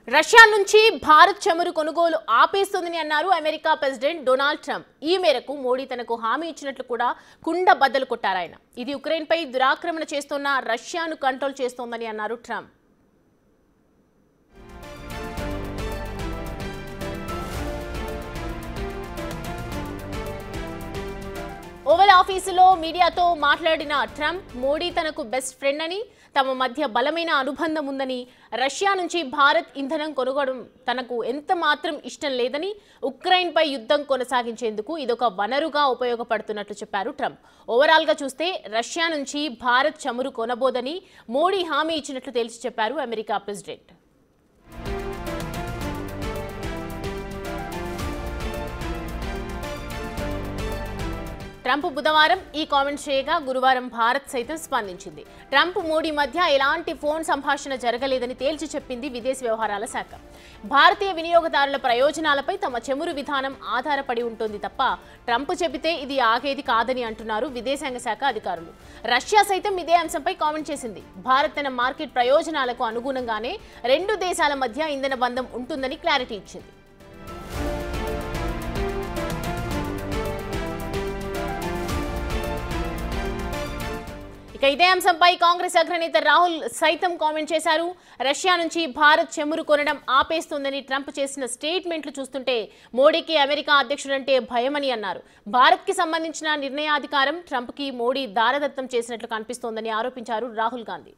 Russia నుంచి భారత్ చమురు కొనుగోలు ఆపేస్తుందని అన్నారు అమెరికా ప్రెసిడెంట్ డొనాల్డ్ ట్రంప్. ఈ మేరకు మోడీ తనకు హామీ ఇచ్చినట్లు కూడా కుండ బద్దలు కొట్టారాయన. ఇది ఉక్రెయిన్పై దురాక్రమణ చేస్తున్న రష్యాను కంట్రోల్ చేస్తోందని అన్నారు ట్రంప్. ఓవల్ ఆఫీసులో మీడియాతో మాట్లాడిన ట్రంప్, మోడీ తనకు బెస్ట్ ఫ్రెండ్ అని, తమ మధ్య బలమైన అనుబంధం ఉందని, రష్యా నుంచి భారత్ ఇంధనం కొనుగోవడం తనకు ఎంత మాత్రం ఇష్టం లేదని, ఉక్రెయిన్పై యుద్ధం కొనసాగించేందుకు ఇదొక వనరుగా ఉపయోగపడుతున్నట్లు చెప్పారు ట్రంప్. ఓవరాల్గా చూస్తే రష్యా నుంచి భారత్ చమురు కొనబోదని మోడీ హామీ ఇచ్చినట్లు తేల్చి చెప్పారు అమెరికా ప్రెసిడెంట్. ట్రంప్ బుధవారం ఈ కామెంట్స్ చేయగా గురువారం భారత్ సైతం స్పందించింది. ట్రంప్ మోడీ మధ్య ఎలాంటి ఫోన్ సంభాషణ జరగలేదని తేల్చి చెప్పింది విదేశీ వ్యవహారాల శాఖ. భారతీయ వినియోగదారుల ప్రయోజనాలపై తమ చమురు విధానం ఆధారపడి ఉంటుంది తప్ప ట్రంప్ చెబితే ఇది ఆగేది కాదని అంటున్నారు విదేశాంగ శాఖ అధికారులు. రష్యా సైతం ఇదే అంశంపై కామెంట్ చేసింది. భారత్ తన మార్కెట్ ప్రయోజనాలకు అనుగుణంగానే రెండు దేశాల మధ్య ఇంధన బంధం ఉంటుందని క్లారిటీ ఇచ్చింది. ఇదే అంశంపై కాంగ్రెస్ అగ్రనేత రాహుల్ సైతం కామెంట్ చేశారు. రష్యా నుంచి భారత్ చమురు కొనడం ఆపేస్తుందని ట్రంప్ చేసిన స్టేట్మెంట్లు చూస్తుంటే మోడీకి అమెరికా అధ్యక్షుడంటే భయమని అన్నారు. భారత్కి సంబంధించిన నిర్ణయాధికారం ట్రంప్కి మోడీ దారదత్తం చేసినట్లు కనిపిస్తోందని ఆరోపించారు రాహుల్ గాంధీ.